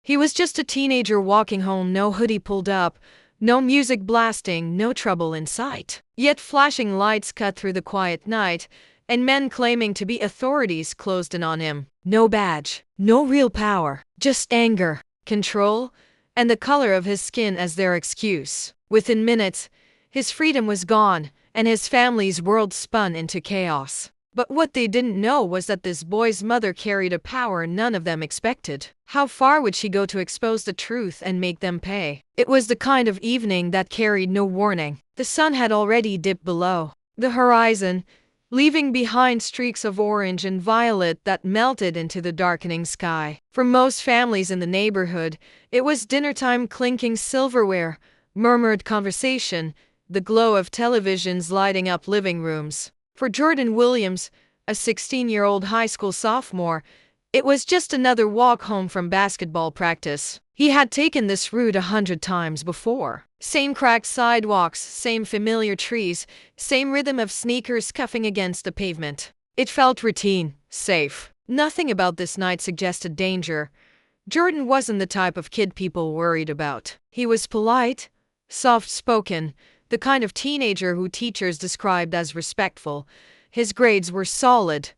He was just a teenager walking home, no hoodie pulled up, no music blasting, no trouble in sight. Yet flashing lights cut through the quiet night, and men claiming to be authorities closed in on him. No badge, no real power, just anger, control, and the color of his skin as their excuse. Within minutes, his freedom was gone, and his family's world spun into chaos. But what they didn't know was that this boy's mother carried a power none of them expected. How far would she go to expose the truth and make them pay? It was the kind of evening that carried no warning. The sun had already dipped below the horizon, leaving behind streaks of orange and violet that melted into the darkening sky. For most families in the neighborhood, it was dinner time, clinking silverware, murmured conversation, the glow of televisions lighting up living rooms. For Jordan Williams, a 16-year-old high school sophomore, it was just another walk home from basketball practice. He had taken this route 100 times before. Same cracked sidewalks, same familiar trees, same rhythm of sneakers scuffing against the pavement. It felt routine, safe. Nothing about this night suggested danger. Jordan wasn't the type of kid people worried about. He was polite, soft-spoken, the kind of teenager who teachers described as respectful. His grades were solid.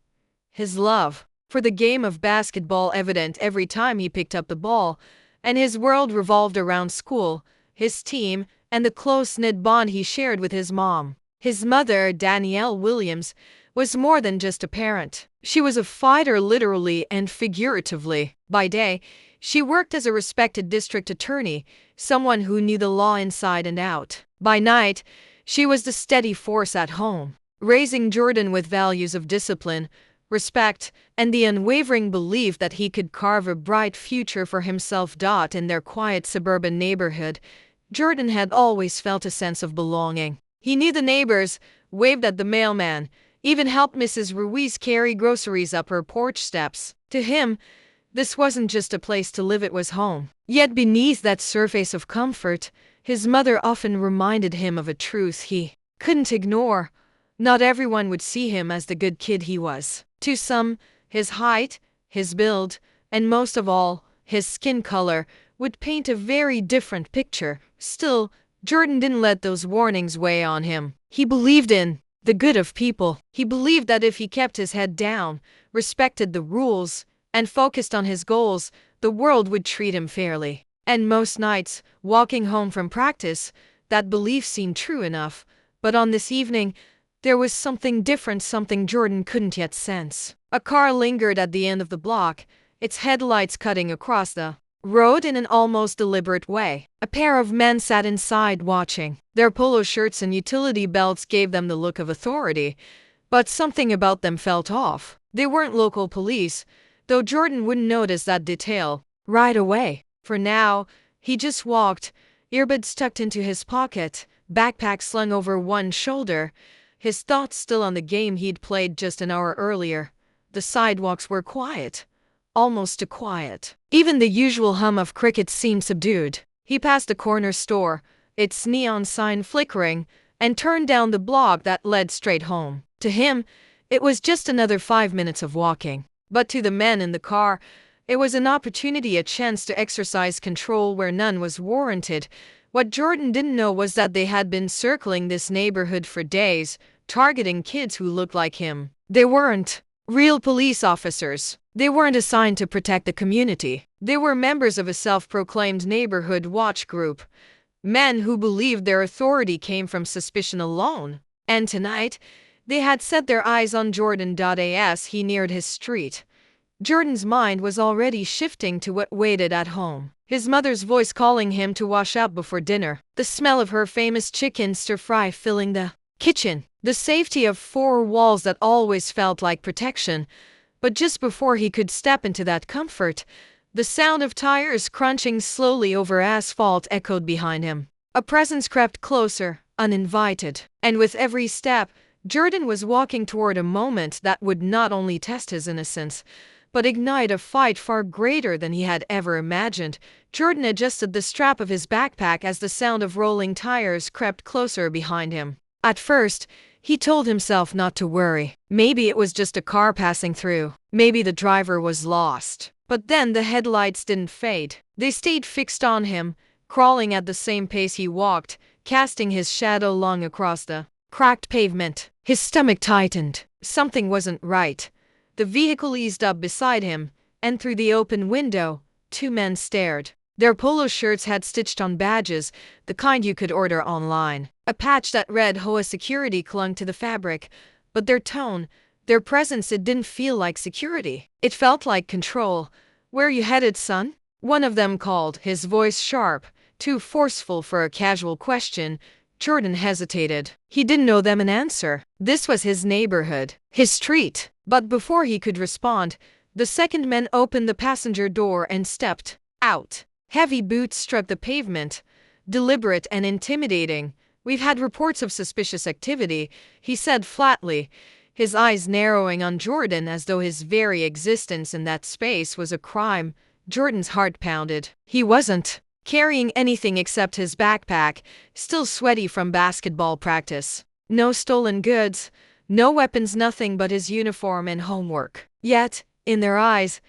His love for the game of basketball evident every time he picked up the ball, and his world revolved around school, his team, and the close-knit bond he shared with his mom. His mother, Danielle Williams, was more than just a parent. She was a fighter literally and figuratively. By day, she worked as a respected district attorney, someone who knew the law inside and out. By night, she was the steady force at home, raising Jordan with values of discipline, respect, and the unwavering belief that he could carve a bright future for himself. In their quiet suburban neighborhood, Jordan had always felt a sense of belonging. He knew the neighbors, waved at the mailman, even helped Mrs. Ruiz carry groceries up her porch steps. To him, this wasn't just a place to live, it was home. Yet beneath that surface of comfort, his mother often reminded him of a truth he couldn't ignore. Not everyone would see him as the good kid he was. To some, his height, his build, and most of all, his skin color would paint a very different picture. Still, Jordan didn't let those warnings weigh on him. He believed in the good of people. He believed that if he kept his head down, respected the rules, and focused on his goals, the world would treat him fairly. And most nights, walking home from practice, that belief seemed true enough. But on this evening, there was something different, something Jordan couldn't yet sense. A car lingered at the end of the block, its headlights cutting across the road in an almost deliberate way. A pair of men sat inside watching. Their polo shirts and utility belts gave them the look of authority, but something about them felt off. They weren't local police, though Jordan wouldn't notice that detail right away. For now, he just walked, earbuds tucked into his pocket, backpack slung over one shoulder, his thoughts still on the game he'd played just an hour earlier. The sidewalks were quiet, almost too quiet. Even the usual hum of crickets seemed subdued. He passed a corner store, its neon sign flickering, and turned down the block that led straight home. To him, it was just another 5 minutes of walking. But to the men in the car, it was an opportunity, a chance to exercise control where none was warranted. What Jordan didn't know was that they had been circling this neighborhood for days, targeting kids who looked like him. They weren't real police officers. They weren't assigned to protect the community. They were members of a self-proclaimed neighborhood watch group, men who believed their authority came from suspicion alone. And tonight, they had set their eyes on Jordan. As he neared his street, Jordan's mind was already shifting to what waited at home. His mother's voice calling him to wash up before dinner. The smell of her famous chicken stir-fry filling the kitchen. The safety of four walls that always felt like protection. But just before he could step into that comfort, the sound of tires crunching slowly over asphalt echoed behind him. A presence crept closer, uninvited. And with every step, Jordan was walking toward a moment that would not only test his innocence, but ignite a fight far greater than he had ever imagined. Jordan adjusted the strap of his backpack as the sound of rolling tires crept closer behind him. At first, he told himself not to worry. Maybe it was just a car passing through. Maybe the driver was lost. But then the headlights didn't fade. They stayed fixed on him, crawling at the same pace he walked, casting his shadow long across the cracked pavement. His stomach tightened. Something wasn't right. The vehicle eased up beside him, and through the open window, two men stared. Their polo shirts had stitched-on badges, the kind you could order online. A patch that read HOA security clung to the fabric, but their tone, their presence, it didn't feel like security. It felt like control. "Where you headed, son?" One of them called, his voice sharp, too forceful for a casual question. Jordan hesitated. He didn't know them an answer. This was his neighborhood, his street. But before he could respond, the second man opened the passenger door and stepped out. Heavy boots struck the pavement, deliberate and intimidating. "We've had reports of suspicious activity," he said flatly, his eyes narrowing on Jordan as though his very existence in that space was a crime. Jordan's heart pounded. He wasn't carrying anything except his backpack, still sweaty from basketball practice. No stolen goods, no weapons, nothing but his uniform and homework. Yet, in their eyes,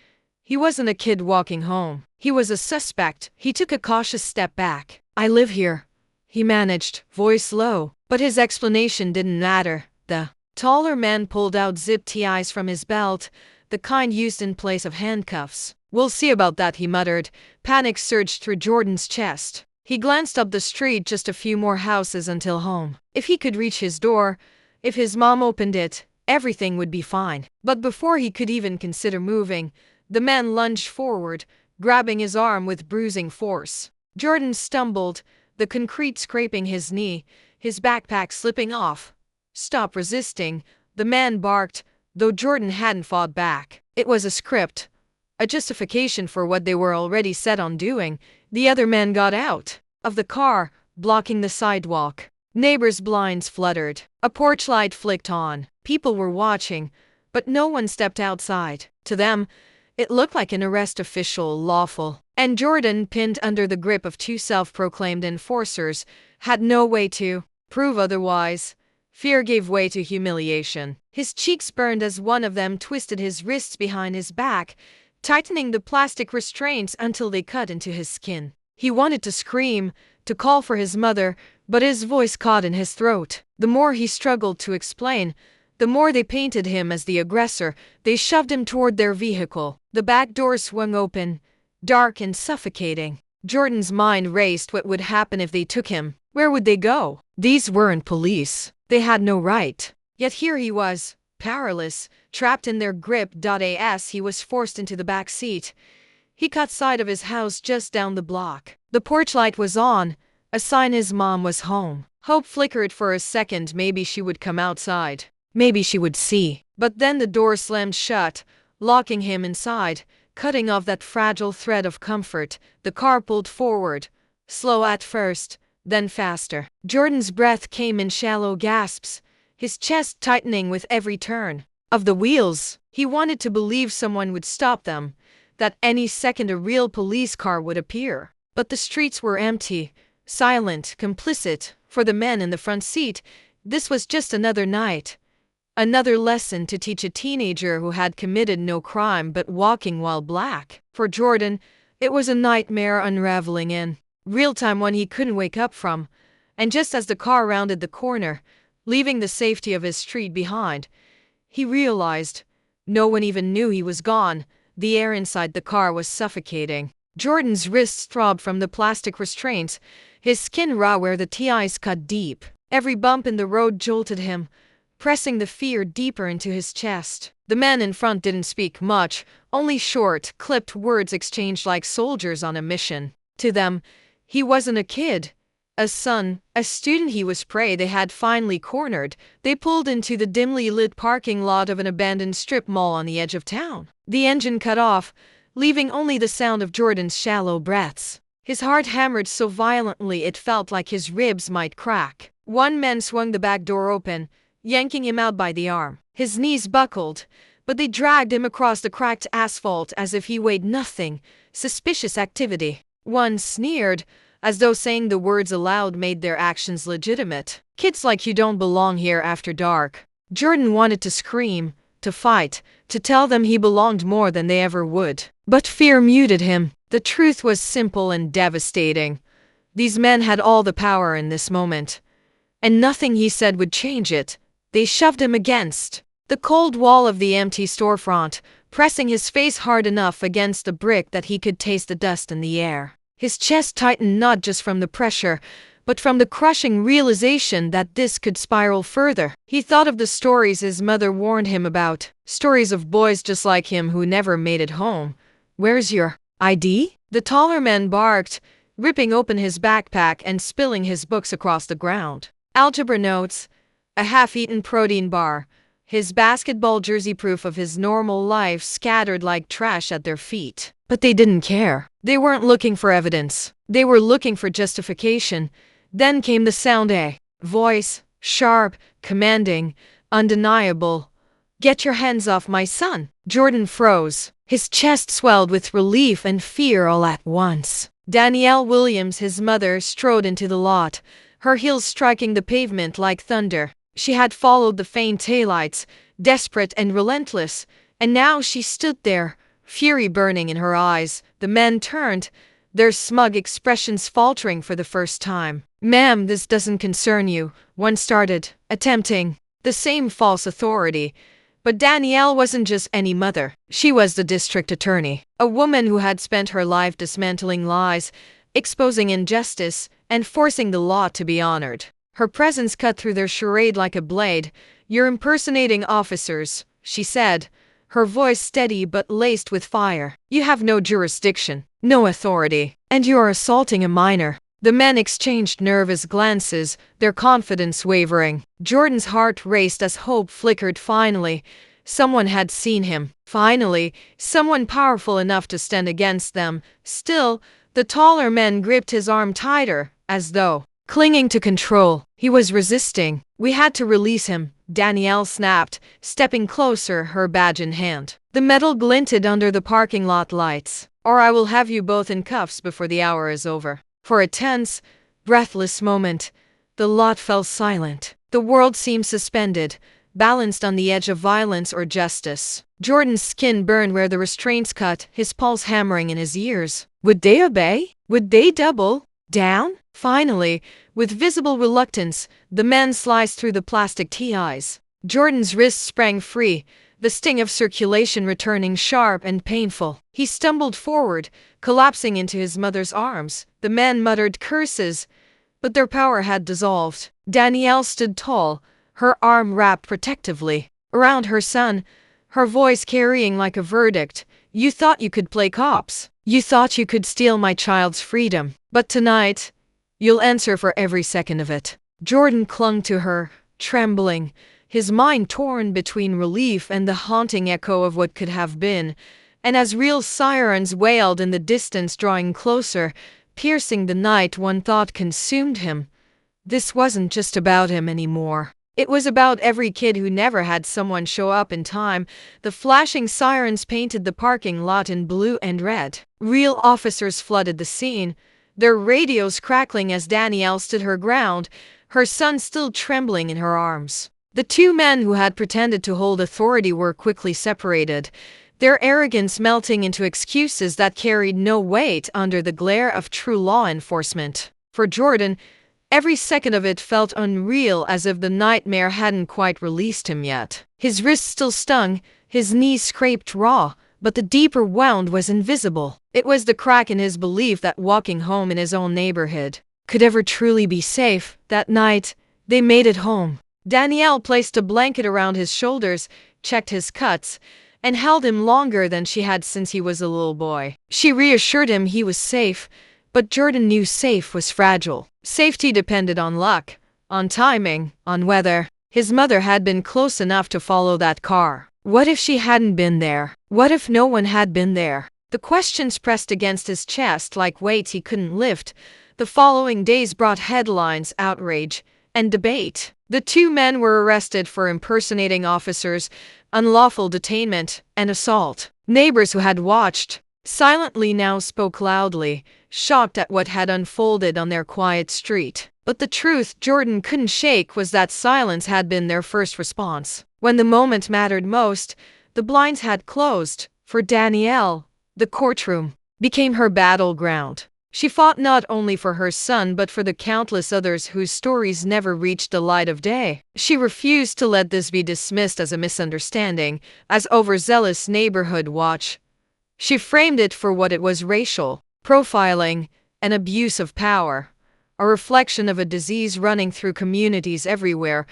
he wasn't a kid walking home. He was a suspect. He took a cautious step back. "I live here," he managed, voice low. But his explanation didn't matter. The taller man pulled out zip ties from his belt, the kind used in place of handcuffs. "We'll see about that," he muttered. Panic surged through Jordan's chest. He glanced up the street, just a few more houses until home. If he could reach his door, if his mom opened it, everything would be fine. But before he could even consider moving, the man lunged forward, grabbing his arm with bruising force. Jordan stumbled, the concrete scraping his knee, his backpack slipping off. "Stop resisting," the man barked, though Jordan hadn't fought back. It was a script, a justification for what they were already set on doing. The other man got out of the car, blocking the sidewalk. Neighbors' blinds fluttered. A porch light flicked on. People were watching, but no one stepped outside. To them, it looked like an arrest, official, lawful. And Jordan, pinned under the grip of two self-proclaimed enforcers, had no way to prove otherwise. Fear gave way to humiliation. His cheeks burned as one of them twisted his wrists behind his back, tightening the plastic restraints until they cut into his skin. He wanted to scream, to call for his mother, but his voice caught in his throat. The more he struggled to explain, the more they painted him as the aggressor. They shoved him toward their vehicle. The back door swung open, dark and suffocating. Jordan's mind raced. What would happen if they took him? Where would they go? These weren't police. They had no right. Yet here he was, powerless, trapped in their grip. As he was forced into the back seat, he caught sight of his house just down the block. The porch light was on, a sign his mom was home. Hope flickered for a second. Maybe she would come outside. Maybe she would see. But then the door slammed shut, locking him inside, cutting off that fragile thread of comfort. The car pulled forward, slow at first, then faster. Jordan's breath came in shallow gasps, his chest tightening with every turn of the wheels. He wanted to believe someone would stop them, that any second a real police car would appear. But the streets were empty, silent, complicit. For the men in the front seat, this was just another night. Another lesson to teach a teenager who had committed no crime but walking while black. For Jordan, it was a nightmare unraveling in real time, one he couldn't wake up from. And just as the car rounded the corner, leaving the safety of his street behind, he realized no one even knew he was gone. The air inside the car was suffocating. Jordan's wrists throbbed from the plastic restraints, his skin raw where the TIs cut deep. Every bump in the road jolted him, pressing the fear deeper into his chest. The man in front didn't speak much, only short, clipped words exchanged like soldiers on a mission. To them, he wasn't a kid, a son, a student. He was prey they had finally cornered. They pulled into the dimly lit parking lot of an abandoned strip mall on the edge of town. The engine cut off, leaving only the sound of Jordan's shallow breaths. His heart hammered so violently it felt like his ribs might crack. One man swung the back door open, yanking him out by the arm. His knees buckled, but they dragged him across the cracked asphalt as if he weighed nothing. Suspicious activity. One sneered, as though saying the words aloud made their actions legitimate. "Kids like you don't belong here after dark." Jordan wanted to scream, to fight, to tell them he belonged more than they ever would. But fear muted him. The truth was simple and devastating. These men had all the power in this moment, and nothing he said would change it. They shoved him against the cold wall of the empty storefront, pressing his face hard enough against the brick that he could taste the dust in the air. His chest tightened not just from the pressure, but from the crushing realization that this could spiral further. He thought of the stories his mother warned him about, stories of boys just like him who never made it home. "Where's your ID?" the taller man barked, ripping open his backpack and spilling his books across the ground. Algebra notes, a half-eaten protein bar, his basketball jersey, proof of his normal life scattered like trash at their feet. But they didn't care. They weren't looking for evidence. They were looking for justification. Then came the sound, a voice, sharp, commanding, undeniable. "Get your hands off my son." Jordan froze. His chest swelled with relief and fear all at once. Danielle Williams, his mother, strode into the lot, her heels striking the pavement like thunder. She had followed the faint taillights, desperate and relentless, and now she stood there, fury burning in her eyes. The men turned, their smug expressions faltering for the first time. "Ma'am, this doesn't concern you," one started, attempting the same false authority. But Danielle wasn't just any mother. She was the district attorney, a woman who had spent her life dismantling lies, exposing injustice, and forcing the law to be honored. Her presence cut through their charade like a blade. "You're impersonating officers," she said, her voice steady but laced with fire. "You have no jurisdiction, no authority, and you are assaulting a minor." The men exchanged nervous glances, their confidence wavering. Jordan's heart raced as hope flickered. Finally, someone had seen him. Finally, someone powerful enough to stand against them. Still, the taller man gripped his arm tighter, as though clinging to control. He was resisting. "We had to release him," Danielle snapped, stepping closer, her badge in hand. The metal glinted under the parking lot lights. "Or I will have you both in cuffs before the hour is over." For a tense, breathless moment, the lot fell silent. The world seemed suspended, balanced on the edge of violence or justice. Jordan's skin burned where the restraints cut, his pulse hammering in his ears. Would they obey? Would they double down? Finally, with visible reluctance, the men sliced through the plastic ties. Jordan's wrists sprang free, the sting of circulation returning sharp and painful. He stumbled forward, collapsing into his mother's arms. The men muttered curses, but their power had dissolved. Danielle stood tall, her arm wrapped protectively around her son, her voice carrying like a verdict. "You thought you could play cops. You thought you could steal my child's freedom. But tonight, you'll answer for every second of it." Jordan clung to her, trembling, his mind torn between relief and the haunting echo of what could have been. And as real sirens wailed in the distance, drawing closer, piercing the night, one thought consumed him. This wasn't just about him anymore. It was about every kid who never had someone show up in time. The flashing sirens painted the parking lot in blue and red. Real officers flooded the scene, their radios crackling as Danielle stood her ground, her son still trembling in her arms. The two men who had pretended to hold authority were quickly separated, their arrogance melting into excuses that carried no weight under the glare of true law enforcement. For Jordan, every second of it felt unreal, as if the nightmare hadn't quite released him yet. His wrists still stung, his knees scraped raw, but the deeper wound was invisible. It was the crack in his belief that walking home in his own neighborhood could ever truly be safe. That night, they made it home. Danielle placed a blanket around his shoulders, checked his cuts, and held him longer than she had since he was a little boy. She reassured him he was safe, but Jordan knew safe was fragile. Safety depended on luck, on timing, on weather. His mother had been close enough to follow that car. What if she hadn't been there? What if no one had been there? The questions pressed against his chest like weights he couldn't lift. The following days brought headlines, outrage, and debate. The two men were arrested for impersonating officers, unlawful detainment, and assault. Neighbors who had watched silently now spoke loudly, shocked at what had unfolded on their quiet street. But the truth Jordan couldn't shake was that silence had been their first response. When the moment mattered most, the blinds had closed. For Danielle, the courtroom became her battleground. She fought not only for her son but for the countless others whose stories never reached the light of day. She refused to let this be dismissed as a misunderstanding, as overzealous neighborhood watch. She framed it for what it was: racial profiling, an abuse of power, a reflection of a disease running through communities everywhere.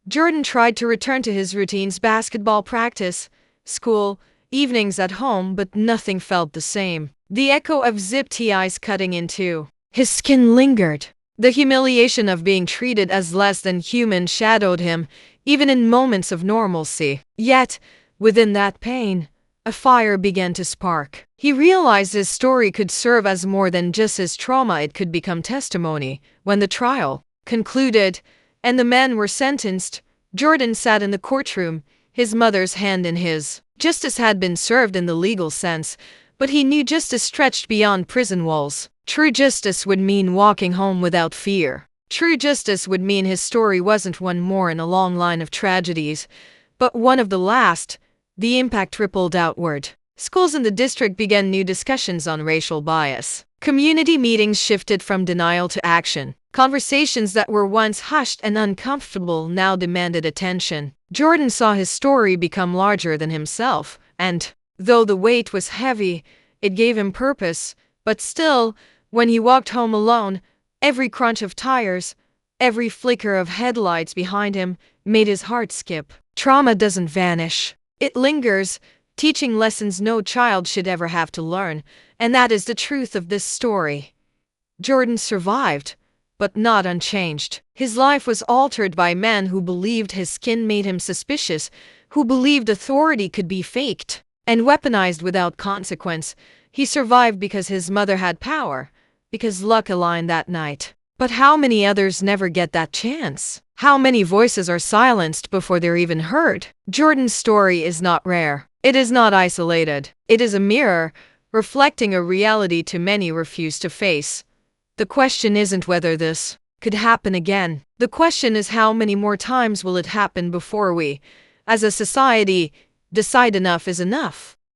Jordan tried to return to his routines: basketball practice, school, evenings at home, but nothing felt the same. The echo of zip ties cutting into his skin lingered. The humiliation of being treated as less than human shadowed him, even in moments of normalcy. Yet, within that pain, a fire began to spark. He realized his story could serve as more than just his trauma. It could become testimony. When the trial concluded and the men were sentenced, Jordan sat in the courtroom, his mother's hand in his. Justice had been served in the legal sense, but he knew justice stretched beyond prison walls. True justice would mean walking home without fear. True justice would mean his story wasn't one more in a long line of tragedies, but one of the last. The impact rippled outward. Schools in the district began new discussions on racial bias. Community meetings shifted from denial to action. Conversations that were once hushed and uncomfortable now demanded attention. Jordan saw his story become larger than himself, and, though the weight was heavy, it gave him purpose. But still, when he walked home alone, every crunch of tires, every flicker of headlights behind him made his heart skip. Trauma doesn't vanish. It lingers, teaching lessons no child should ever have to learn, and that is the truth of this story. Jordan survived, but not unchanged. His life was altered by men who believed his skin made him suspicious, who believed authority could be faked and weaponized without consequence. He survived because his mother had power, because luck aligned that night. But how many others never get that chance? How many voices are silenced before they're even heard? Jordan's story is not rare. It is not isolated. It is a mirror, reflecting a reality too many refuse to face. The question isn't whether this could happen again. The question is, how many more times will it happen before we, as a society, decide enough is enough?